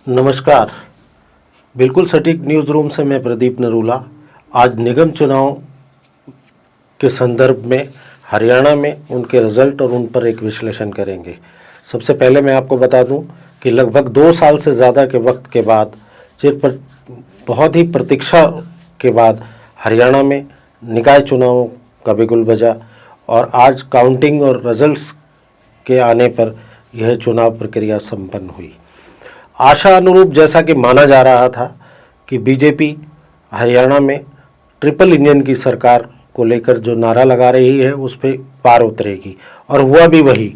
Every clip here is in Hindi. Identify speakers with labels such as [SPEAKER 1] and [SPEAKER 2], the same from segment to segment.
[SPEAKER 1] नमस्कार। बिल्कुल सटीक न्यूज़ रूम से मैं प्रदीप नरूला आज निगम चुनाव के संदर्भ में हरियाणा में उनके रिजल्ट और उन पर एक विश्लेषण करेंगे। सबसे पहले मैं आपको बता दूं कि लगभग 2 साल से ज़्यादा के वक्त के बाद बहुत ही प्रतीक्षा के बाद हरियाणा में निकाय चुनावों का बिगुल बजा और आज काउंटिंग और रिजल्ट्स के आने पर यह चुनाव प्रक्रिया संपन्न हुई। आशा अनुरूप जैसा कि माना जा रहा था कि बीजेपी हरियाणा में ट्रिपल इंजन की सरकार को लेकर जो नारा लगा रही है उस पर पार उतरेगी, और हुआ भी वही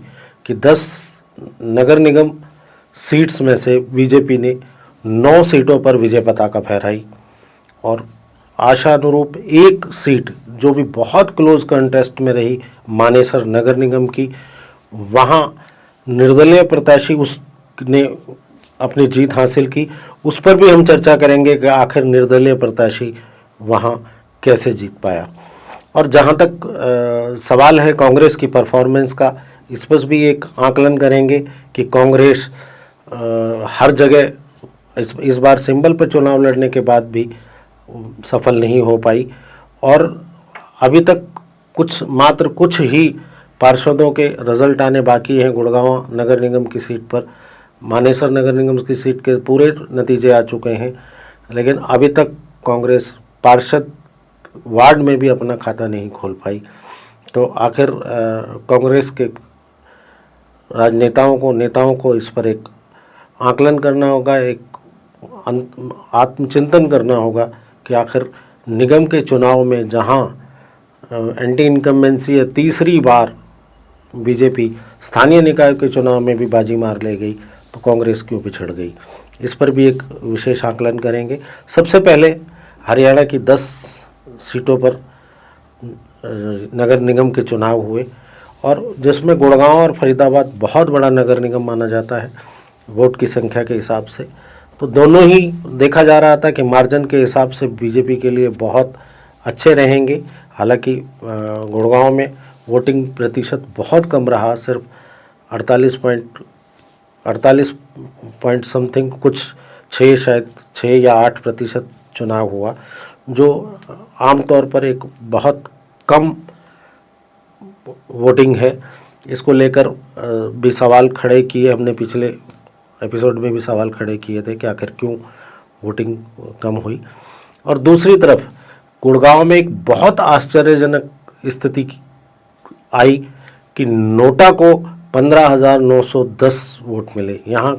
[SPEAKER 1] कि 10 नगर निगम सीट्स में से बीजेपी ने 9 सीटों पर विजय पताका फहराई और आशा अनुरूप एक सीट जो भी बहुत क्लोज कंटेस्ट में रही मानेसर नगर निगम की, वहाँ निर्दलीय प्रत्याशी उसने अपनी जीत हासिल की। उस पर भी हम चर्चा करेंगे कि आखिर निर्दलीय प्रत्याशी वहाँ कैसे जीत पाया। और जहाँ तक सवाल है कांग्रेस की परफॉर्मेंस का, इस पर भी एक आकलन करेंगे कि कांग्रेस हर जगह इस बार सिंबल पर चुनाव लड़ने के बाद भी सफल नहीं हो पाई और अभी तक मात्र कुछ ही पार्षदों के रिजल्ट आने बाकी हैं। गुड़गांव नगर निगम की सीट पर, मानेसर नगर निगम की सीट के पूरे नतीजे आ चुके हैं, लेकिन अभी तक कांग्रेस पार्षद वार्ड में भी अपना खाता नहीं खोल पाई। तो आखिर कांग्रेस के नेताओं को इस पर एक आकलन करना होगा, एक आत्मचिंतन करना होगा कि आखिर निगम के चुनाव में जहां एंटी इनकम्बेंसी है, तीसरी बार बीजेपी स्थानीय निकाय के चुनाव में भी बाजी मार ले गई, तो कांग्रेस क्यों पिछड़ गई, इस पर भी एक विशेष आकलन करेंगे। सबसे पहले हरियाणा की 10 सीटों पर नगर निगम के चुनाव हुए और जिसमें गुड़गांव और फरीदाबाद बहुत बड़ा नगर निगम माना जाता है वोट की संख्या के हिसाब से। तो दोनों ही देखा जा रहा था कि मार्जिन के हिसाब से बीजेपी के लिए बहुत अच्छे रहेंगे। हालांकि गुड़गांव में वोटिंग प्रतिशत बहुत कम रहा, सिर्फ 48 पॉइंट समथिंग, कुछ 6 या 8% चुनाव हुआ, जो आमतौर पर एक बहुत कम वोटिंग है। इसको लेकर भी सवाल खड़े किए हमने, पिछले एपिसोड में भी सवाल खड़े किए थे कि आखिर क्यों वोटिंग कम हुई। और दूसरी तरफ गुड़गांव में एक बहुत आश्चर्यजनक स्थिति आई कि नोटा को 15,910 वोट मिले। यहाँ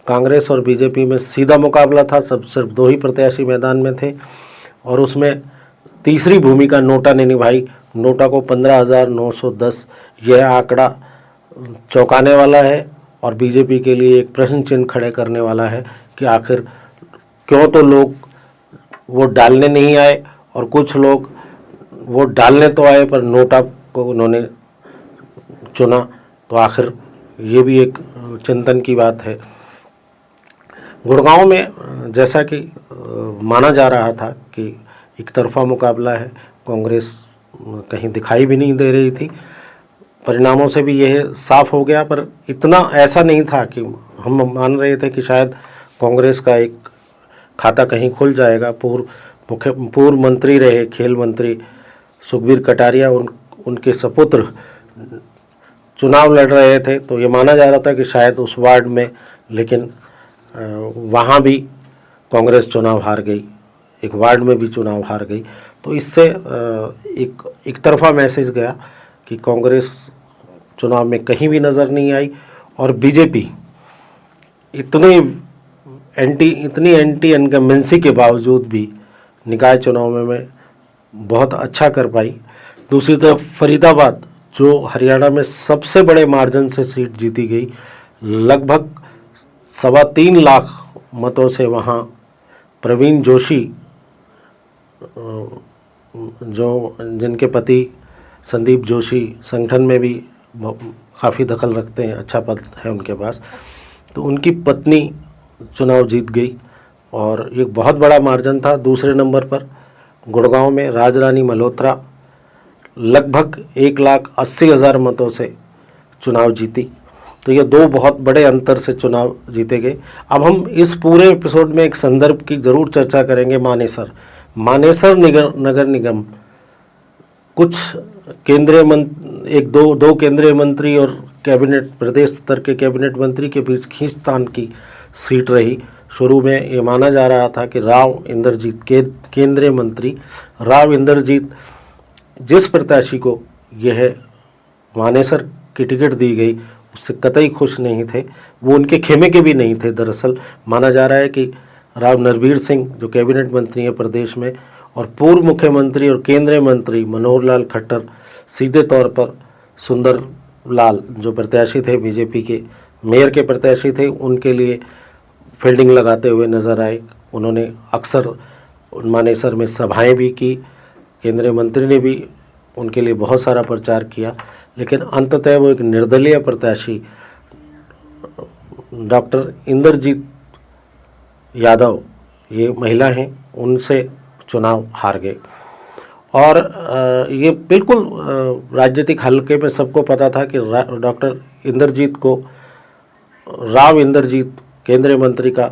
[SPEAKER 1] कांग्रेस और बीजेपी में सीधा मुकाबला था, सिर्फ 2 ही प्रत्याशी मैदान में थे और उसमें तीसरी भूमिका नोटा ने निभाई। नोटा को 15,910, यह आंकड़ा चौंकाने वाला है और बीजेपी के लिए एक प्रश्न चिन्ह खड़े करने वाला है कि आखिर क्यों तो लोग वोट डालने नहीं आए और कुछ लोग वोट डालने तो आए पर नोटा को उन्होंने चुना। तो आखिर ये भी एक चिंतन की बात है। गुड़गांव में जैसा कि माना जा रहा था कि एक तरफा मुकाबला है, कांग्रेस कहीं दिखाई भी नहीं दे रही थी, परिणामों से भी यह साफ हो गया। पर इतना ऐसा नहीं था कि हम मान रहे थे कि शायद कांग्रेस का एक खाता कहीं खुल जाएगा। पूर्व मंत्री रहे खेल मंत्री सुखबीर कटारिया, उनके सपुत्र चुनाव लड़ रहे थे, तो ये माना जा रहा था कि शायद उस वार्ड में, लेकिन वहाँ भी कांग्रेस चुनाव हार गई, एक वार्ड में भी चुनाव हार गई। तो इससे एक तरफा मैसेज गया कि कांग्रेस चुनाव में कहीं भी नज़र नहीं आई और बीजेपी इतनी एंटी इनकम्बेंसी के बावजूद भी निकाय चुनाव में बहुत अच्छा कर पाई। दूसरी तरफ फरीदाबाद, जो हरियाणा में सबसे बड़े मार्जिन से सीट जीती गई, लगभग 3.25 लाख मतों से वहाँ प्रवीण जोशी, जिनके पति संदीप जोशी संगठन में भी काफ़ी दखल रखते हैं, अच्छा पद है उनके पास, तो उनकी पत्नी चुनाव जीत गई और एक बहुत बड़ा मार्जिन था। दूसरे नंबर पर गुड़गांव में राजरानी मल्होत्रा लगभग 1,80,000 मतों से चुनाव जीती तो ये 2 बहुत बड़े अंतर से चुनाव जीते गए। अब हम इस पूरे एपिसोड में एक संदर्भ की ज़रूर चर्चा करेंगे, मानेसर नगर निगम। कुछ दो केंद्रीय मंत्री और कैबिनेट, प्रदेश स्तर के कैबिनेट मंत्री के बीच खींचतान की सीट रही। शुरू में ये माना जा रहा था कि राव इंद्रजीत, केंद्रीय मंत्री राव इंद्रजीत, जिस प्रत्याशी को यह मानेसर की टिकट दी गई उससे कतई खुश नहीं थे, वो उनके खेमे के भी नहीं थे। दरअसल माना जा रहा है कि राव नरवीर सिंह जो कैबिनेट मंत्री हैं प्रदेश में, और पूर्व मुख्यमंत्री और केंद्रीय मंत्री मनोहर लाल खट्टर सीधे तौर पर सुंदर लाल जो प्रत्याशी थे, बीजेपी के मेयर के प्रत्याशी थे, उनके लिए फील्डिंग लगाते हुए नजर आए। उन्होंने अक्सर मानेसर में सभाएं भी की, केंद्रीय मंत्री ने भी उनके लिए बहुत सारा प्रचार किया, लेकिन अंततः वो एक निर्दलीय प्रत्याशी डॉक्टर इंद्रजीत यादव, ये महिला हैं, उनसे चुनाव हार गए। और ये बिल्कुल राजनीतिक हल्के में सबको पता था कि डॉक्टर इंद्रजीत को, राव इंद्रजीत केंद्रीय मंत्री का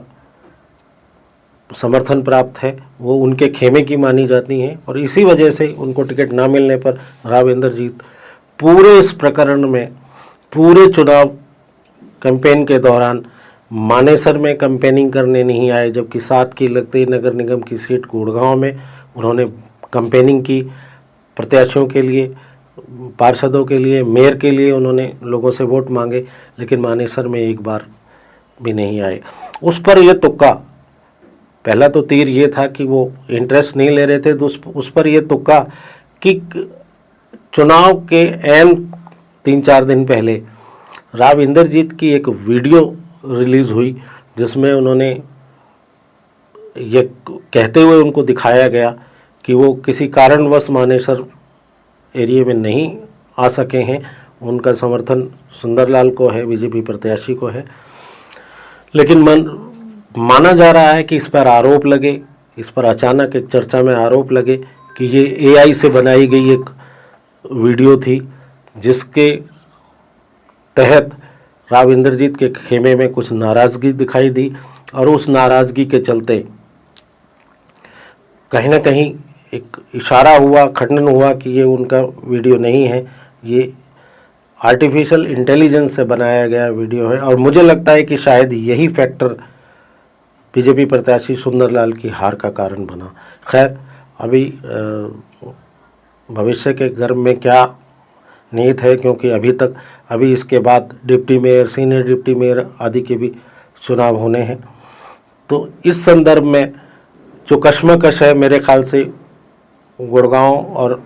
[SPEAKER 1] समर्थन प्राप्त है, वो उनके खेमे की मानी जाती हैं, और इसी वजह से उनको टिकट ना मिलने पर राव इंद्रजीत पूरे इस प्रकरण में, पूरे चुनाव कैंपेन के दौरान मानेसर में कैंपेनिंग करने नहीं आए, जबकि 7 की लगती नगर निगम की सीट गुड़गांव में उन्होंने कैंपेनिंग की। प्रत्याशियों के लिए, पार्षदों के लिए, मेयर के लिए उन्होंने लोगों से वोट मांगे, लेकिन मानेसर में एक बार भी नहीं आए। उस पर यह तुक्का, पहला तो तीर ये था कि वो इंटरेस्ट नहीं ले रहे थे, तो उस पर यह तुक्का कि चुनाव के ऐन 3-4 दिन पहले राव इंद्रजीत की एक वीडियो रिलीज़ हुई, जिसमें उन्होंने ये कहते हुए उनको दिखाया गया कि वो किसी कारणवश मानेसर एरिया में नहीं आ सके हैं। उनका समर्थन सुंदरलाल को है, बीजेपी प्रत्याशी को है, लेकिन माना जा रहा है कि इस पर आरोप लगे, इस पर अचानक एक चर्चा में आरोप लगे कि ये एआई से बनाई गई एक वीडियो थी, जिसके तहत राव इंद्रजीत के खेमे में कुछ नाराज़गी दिखाई दी, और उस नाराज़गी के चलते कहीं ना कहीं एक इशारा हुआ, खंडन हुआ कि ये उनका वीडियो नहीं है, ये आर्टिफिशियल इंटेलिजेंस से बनाया गया वीडियो है। और मुझे लगता है कि शायद यही फैक्टर बीजेपी प्रत्याशी सुंदरलाल की हार का कारण बना। खैर, अभी भविष्य के गर्भ में क्या नीयत है, क्योंकि अभी इसके बाद deputy mayor, senior deputy mayor आदि के भी चुनाव होने हैं। तो इस संदर्भ में जो कश्मकश है, मेरे ख्याल से गुड़गांव और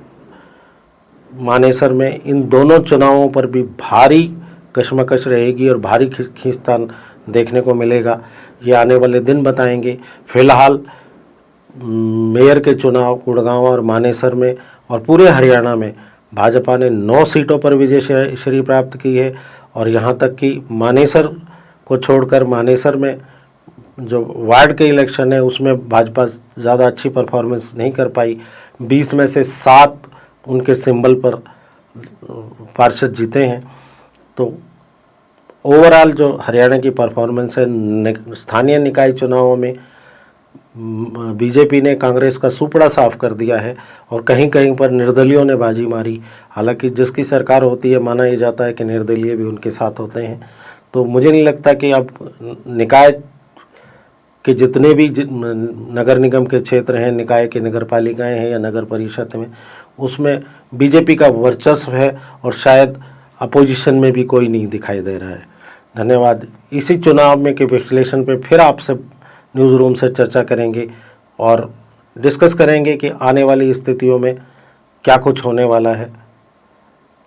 [SPEAKER 1] मानेसर में इन दोनों चुनावों पर भी भारी कश्मकश रहेगी और भारी खींचतान देखने को मिलेगा। ये आने वाले दिन बताएंगे। फिलहाल मेयर के चुनाव गुड़गांव और मानेसर में और पूरे हरियाणा में भाजपा ने 9 सीटों पर विजय श्री प्राप्त की है, और यहाँ तक कि मानेसर को छोड़कर मानेसर में जो वार्ड के इलेक्शन है उसमें भाजपा ज़्यादा अच्छी परफॉर्मेंस नहीं कर पाई। 20 में से 7 उनके सिंबल पर पार्षद जीते हैं। तो ओवरऑल जो हरियाणा की परफॉर्मेंस है, स्थानीय निकाय चुनावों में बीजेपी ने कांग्रेस का सुपड़ा साफ कर दिया है, और कहीं कहीं पर निर्दलियों ने बाजी मारी। हालांकि जिसकी सरकार होती है, माना यह जाता है कि निर्दलीय भी उनके साथ होते हैं। तो मुझे नहीं लगता कि अब निकाय के जितने भी नगर निगम के क्षेत्र हैं, निकाय के नगर पालिकाएँ हैं या नगर परिषद में, उसमें बीजेपी का वर्चस्व है, और शायद अपोजिशन में भी कोई नहीं दिखाई दे रहा है। धन्यवाद। इसी चुनाव में के विश्लेषण पे फिर आपसे न्यूज़ रूम से चर्चा करेंगे और डिस्कस करेंगे कि आने वाली स्थितियों में क्या कुछ होने वाला है।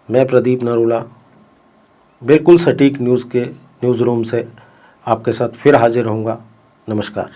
[SPEAKER 1] मैं प्रदीप नरूला बिल्कुल सटीक न्यूज़ रूम से आपके साथ फिर हाजिर होऊंगा। नमस्कार।